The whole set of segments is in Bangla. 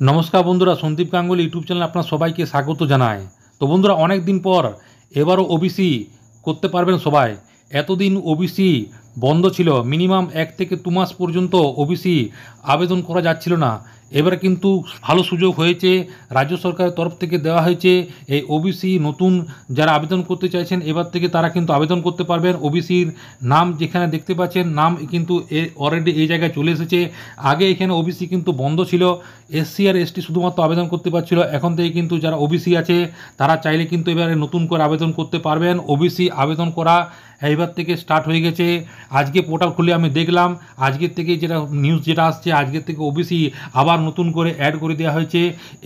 নমস্কার বন্ধুরা, সন্দীপ গাঙ্গুলি ইউটিউব চ্যানেলে আপনার সবাইকে স্বাগত জানাই। তো বন্ধুরা, অনেক দিন পর এবারও ওবিসি করতে পারবেন সবাই। এতদিন ওবিসি বন্ধ ছিল, মিনিমাম 1 থেকে 2 মাস পর্যন্ত ওবিসি আবেদন করা যাচ্ছিল না। এবার কিন্তু ভালো সুযোগ হয়েছে, রাজ্য সরকারের তরফ থেকে দেওয়া হয়েছে। এই ওবিসি নতুন যারা আবেদন করতে চাইছেন এবার থেকে তারা কিন্তু আবেদন করতে পারবেন। ওবিসির নাম যেখানে দেখতে পাচ্ছেন, নাম কিন্তু অলরেডি এই জায়গায় চলে এসেছে। আগে এখানে ওবিসি কিন্তু বন্ধ ছিল, এসসি আর এসটি শুধুমাত্র আবেদন করতে পারছিল। এখন থেকে কিন্তু যারা ওবিসি আছে তারা চাইলে কিন্তু এবারে নতুন করে আবেদন করতে পারবেন। ওবিসি আবেদন করা এইবার থেকে স্টার্ট হয়ে গেছে। আজকে পোর্টাল খুলে আমি দেখলাম, আজকের থেকে যেটা নিউজ যেটা আসছে, আজকের থেকে ওবিসি আবার নতুন করে অ্যাড করে দেওয়া হয়েছে।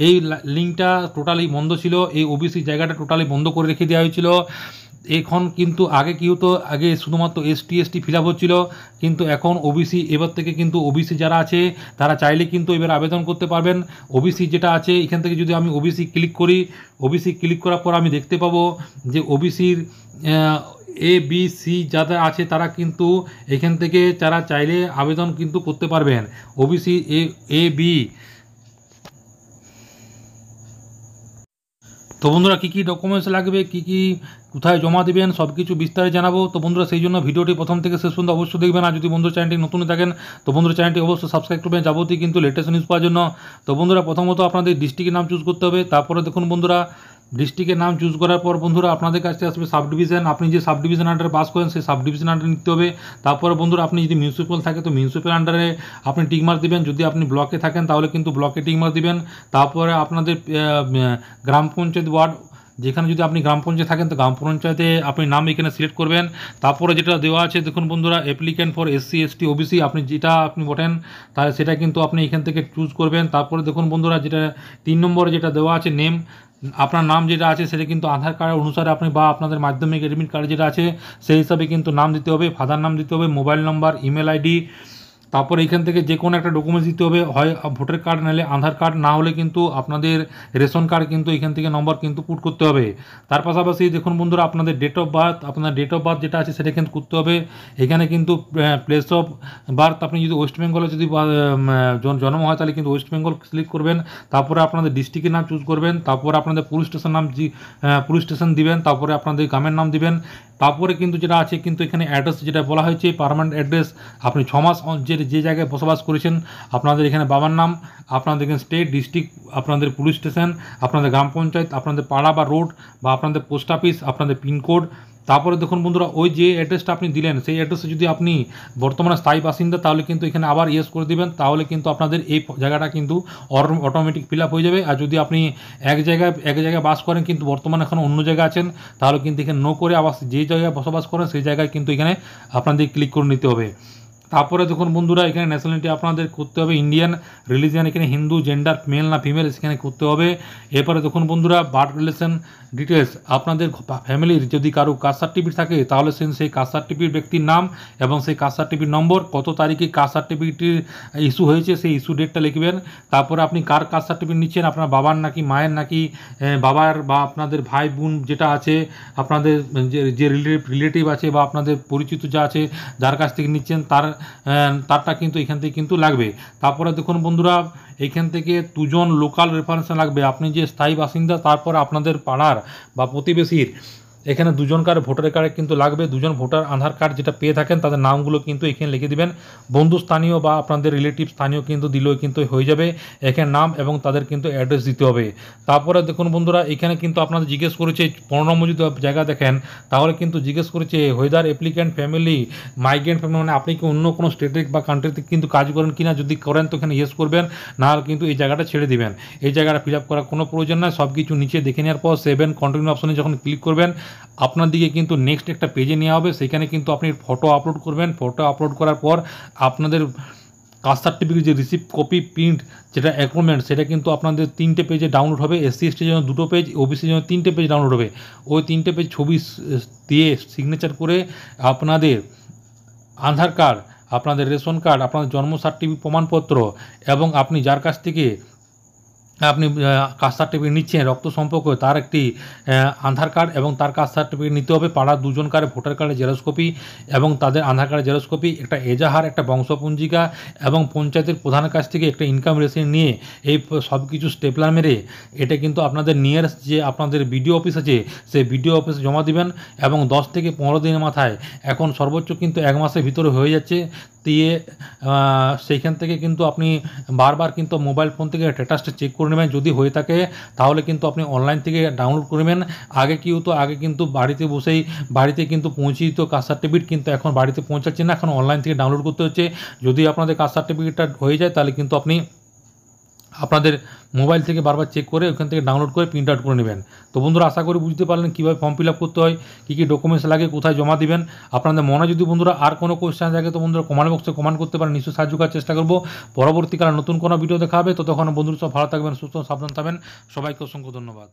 এই লিঙ্কটা টোটালি বন্ধ ছিল, এই ওবিসি জায়গাটা টোটালি বন্ধ করে রেখে দেওয়া হয়েছিল। এখন কিন্তু আগে কী হতো, আগে শুধুমাত্র এসটি ফিল আপ হচ্ছিল, কিন্তু এখন ওবিসি এবার থেকে কিন্তু ওবিসি যারা আছে তারা চাইলে কিন্তু এবার আবেদন করতে পারবেন। ওবিসি যেটা আছে এখান থেকে যদি আমি ওবিসি ক্লিক করি, ওবিসি ক্লিক করার পর আমি দেখতে পাবো যে ওবিসির এ বি সি যারা আছে তারা কিন্তু এখান থেকে যারা চাইলে আবেদন কিন্তু করতে পারবেন। OBC A B. তো বন্ধুরা, কী কী ডকুমেন্টস লাগবে, কী কোথায় জমা দেবেন, সব কিছু বিস্তারে জানাবো। তো বন্ধুরা, সেই জন্য ভিডিওটি প্রথম থেকে শেষ পর্যন্ত অবশ্যই দেখবেন। আর যদি বন্ধুরা চ্যানেলটি নতুন থাকেন তো বন্ধুরা চ্যানেলটি অবশ্যই সাবস্ক্রাইব করবেন যাবতীয় কিন্তু লেটেস্ট নিউজ পাওয়ার জন্য। তো বন্ধুরা, প্রথমত আপনাদের ডিস্ট্রিক্টের নাম চুজ করতে হবে। তারপরে দেখুন বন্ধুরা, ডিস্ট্রিক্টের নাম চুজ করার পর বন্ধুরা আপনাদের কাছে আসবে সাব ডিভিশন। আপনি যে সাব ডিভিশন আন্ডারে পাস করেন সেই সাব ডিভিশন আন্ডারে নিতে হবে। তারপরে বন্ধুরা, আপনি যদি মিউনিসিপ্যাল থাকে তো মিউনিসিপ্যাল আন্ডারে আপনি টিকমার্ক দিবেন। যদি আপনি ব্লকে থাকেন তাহলে কিন্তু ব্লকে টিকমার্ক দিবেন। তারপরে আপনাদের গ্রাম পঞ্চায়েত ওয়ার্ড, যেখানে যদি আপনি গ্রাম পঞ্চায়েত থাকেন তো গ্রাম পঞ্চায়েতে আপনি নাম এখানে সিলেক্ট করবেন। তারপরে যেটা দেওয়া আছে দেখুন বন্ধুরা, applicant for SC ST OBC, আপনি যেটা আপনি বটেন তাহলে সেটা কিন্তু আপনি এখান থেকে চুজ করবেন। তারপরে দেখুন বন্ধুরা, যেটা 3 নম্বরে যেটা দেওয়া আছে নেম, আপনার নাম যেটা আছে সেটা কিন্তু আধার কার্ড অনুসারে আপনি বা আপনাদের মাধ্যমিক অ্যাডমিট কার্ড যেটা আছে সেই হিসাবে কিন্তু নাম দিতে হবে, ফাদার নাম দিতে হবে, মোবাইল নাম্বার, ইমেল আইডি। তারপর এইখান থেকে যে কোনো একটা ডকুমেন্টস দিতে হবে, হয় ভোটার কার্ড নাহলে আধার কার্ড, না হলে কিন্তু আপনাদের রেশন কার্ড কিন্তু এখান থেকে নম্বর কিন্তু পুট করতে হবে। তার পাশাপাশি দেখুন বন্ধুরা, আপনাদের ডেট অফ বার্থ, আপনার ডেট অফ বার্থ যেটা আছে সেটা কিন্তু করতে হবে। এখানে কিন্তু প্লেস অফ বার্থ, আপনি যদি ওয়েস্ট বেঙ্গলে যদি জন্ম হয় তাহলে কিন্তু ওয়েস্ট বেঙ্গল সিলেক্ট করবেন। তারপরে আপনাদের ডিস্ট্রিক্টের নাম চুজ করবেন। তারপরে আপনাদের পুলিশ স্টেশন নাম পুলিশ স্টেশন দিবেন। তারপরে আপনাদের গ্রামের নাম দিবেন। তারপরে কিন্তু যেটা আছে কিন্তু এখানে অ্যাড্রেস যেটা বলা হয়েছে পার্মানেন্ট অ্যাড্রেস, আপনি 6 মাস যে জায়গায় বসবাস করেছেন আপনাদের এখানে বাবার নাম, আপনাদের এখানে স্টেট, ডিস্ট্রিক্ট, আপনাদের পুলিশ স্টেশন, আপনাদের গ্রাম পঞ্চায়েত, আপনাদের পাড়া বা রোড বা আপনাদের পোস্ট অফিস, আপনাদের পিনকোড। তারপরে দেখুন বন্ধুরা, ওই যে অ্যাড্রেসটা আপনি দিলেন সেই অ্যাড্রেসে যদি আপনি বর্তমানে স্থায়ী বাসিন্দা তাহলে কিন্তু এখানে আবার ইয়েস করে দিবেন। তাহলে কিন্তু আপনাদের এই জায়গাটা কিন্তু অটোমেটিক ফিল আপ হয়ে যাবে। আর যদি আপনি এক জায়গায় বাস করেন কিন্তু বর্তমানে এখন অন্য জায়গায় আছেন তাহলে কিন্তু এখানে নো করে আবার যে জায়গায় বসবাস করেন সেই জায়গায় কিন্তু এখানে আপনাদের ক্লিক করে নিতে হবে। তারপরে দেখুন বন্ধুরা, এখানে ন্যাশনালিটি আপনাদের করতে হবে ইন্ডিয়ান, রিলিজিয়ান এখানে হিন্দু, জেন্ডার মেল না ফিমেল সেখানে করতে হবে। এরপরে দেখুন বন্ধুরা, বার্থ রিলেশন ডিটেলস, আপনাদের ফ্যামিলির যদি কারো কাস্ট সার্টিফিকেট থাকে তাহলে সেই কাস্ট সার্টিফিকেট ব্যক্তির নাম এবং সেই কাস্ট সার্টিফিকেট নম্বর, কত তারিখে কাস্ট সার্টিফিকেটটি ইস্যু হয়েছে সেই ইস্যু ডেটটা লিখবেন। তারপরে আপনি কার কাস্ট সার্টিফিকেট নিচ্ছেন, আপনার বাবার নাকি মায়ের নাকি বাবার বা আপনাদের ভাই বোন যেটা আছে আপনাদের যে রিলেটিভ আছে বা আপনাদের পরিচিত যা আছে যার কাছ থেকে নিচ্ছেন তারটা কিন্তু এখান থেকে কিন্তু লাগবে। তারপরে দেখুন বন্ধুরা, এইখান থেকে 2 জন লোকাল রেফারেন্স লাগবে। আপনি যে স্থায়ী বাসিন্দা তারপর আপনাদের পাড়ার বা প্রতিবেশীর এখানে 2 জনকার ভোটার কার্ড কিন্তু লাগবে। 2 জন ভোটার আধার কার্ড যেটা পেয়ে থাকেন তাদের নামগুলো কিন্তু এখানে লিখে দিবেন। বন্ধু স্থানীয় বা আপনাদের রিলেটিভ স্থানীয় কিন্তু দিলেও কিন্তু হয়ে যাবে। এখানে নাম এবং তাদের কিন্তু অ্যাড্রেস দিতে হবে। তারপরে দেখুন বন্ধুরা, এখানে কিন্তু আপনাদের জিজ্ঞেস করেছে 15 নম্বর যদি জায়গা দেখেন তাহলে কিন্তু জিজ্ঞেস করেছে whether applicant family migrant family, মানে আপনি কি অন্য কোনো স্টেটে বা কান্ট্রিতে কিন্তু কাজ করেন কিনা, যদি করেন তো এখানে ইয়েস করবেন, না হলে কিন্তু এই জায়গাটা ছেড়ে দিবেন। এই জায়গাটা ফিল আপ করার কোনো প্রয়োজন নয়। সব কিছু নিচে দেখে নেওয়ার পর সেভ এন্ড কন্টিনিউ অপশনে যখন ক্লিক করবেন আপনার দিকে কিন্তু নেক্সট একটা পেজে নেওয়া হবে। সেখানে কিন্তু আপনি ফটো আপলোড করবেন। ফটো আপলোড করার পর আপনাদের কাস্ট সার্টিফিকেট যে রিসিপ্ট কপি প্রিন্ট যেটা অ্যাগ্রিমেন্ট সেটা কিন্তু আপনাদের 3টে পেজে ডাউনলোড হবে। এসসি এসটির জন্য 2টো পেজ, ওবিসির জন্য 3টে পেজ ডাউনলোড হবে। ওই 3টে পেজ ছবি দিয়ে সিগনেচার করে আপনাদের আধার কার্ড, আপনাদের রেশন কার্ড, আপনাদের জন্ম সার্টিফিকেট প্রমাণপত্র এবং আপনি যার কাছ থেকে আপনি কাস্ট সার্টিফিকেট নিচ্ছেন রক্ত সম্পর্ক, তার একটি আধার কার্ড এবং তার কাস্ট সার্টিফিকেট নিতে হবে, পাড়ার দুজনকার ভোটার কার্ডের জেরক্স কপি এবং তাদের আধার কার্ডের জেরক্স কপি, একটা এজাহার, একটা বংশপঞ্জিকা এবং পঞ্চায়েতের প্রধানের কাছ থেকে একটা ইনকাম রেসিপ্ট নিয়ে এই সব কিছু স্টেপলার মেরে এটা কিন্তু আপনাদের নিয়ারেস্ট যে আপনাদের বিডিও অফিস আছে সেই বিডিও অফিসে জমা দিবেন। এবং 10 থেকে 15 দিনের মাথায়, এখন সর্বোচ্চ কিন্তু 1 মাসের ভিতরে হয়ে যাচ্ছে, দিয়ে সেইখান থেকে কিন্তু আপনি বারবার কিন্তু মোবাইল ফোন থেকে স্ট্যাটাসটা চেক করে নেবেন, যদি হয়ে থাকে তাহলে কিন্তু আপনি অনলাইন থেকে ডাউনলোড করবেন। আগে কি হতো, আগে কিন্তু বাড়িতে বসেই বাড়িতে কিন্তু পৌঁছে দিত কাস্ট সার্টিফিকেট, কিন্তু এখন বাড়িতে পৌঁছাচ্ছে না, এখন অনলাইন থেকে ডাউনলোড করতে হচ্ছে। যদি আপনাদের কাস্ট সার্টিফিকেটটা হয়ে যায় তাহলে কিন্তু আপনি আপনাদের মোবাইল থেকে বারবার চেক করে ওখান থেকে ডাউনলোড করে প্রিন্ট আউট করে নেবেন। তো বন্ধুরা, আশা করি বুঝতে পারলেন কীভাবে ফর্ম ফিল আপ করতে হয়, কী কী ডকুমেন্টস লাগে, কোথায় জমা দিবেন। আপনাদের মনে যদি বন্ধুরা আর কোনো কোয়েশ্চেন থাকে তো বন্ধুরা কমেন্ট বক্সে কমেন্ট করতে পারেন, নিশ্চয়ই সাহায্য করার চেষ্টা করবো। পরবর্তীকালে নতুন কোনো ভিডিও দেখা হবে, ততক্ষণ বন্ধুরা সব ভালো থাকবেন, সুস্থ সাবধান থাকবেন। সবাইকে অসংখ্য ধন্যবাদ।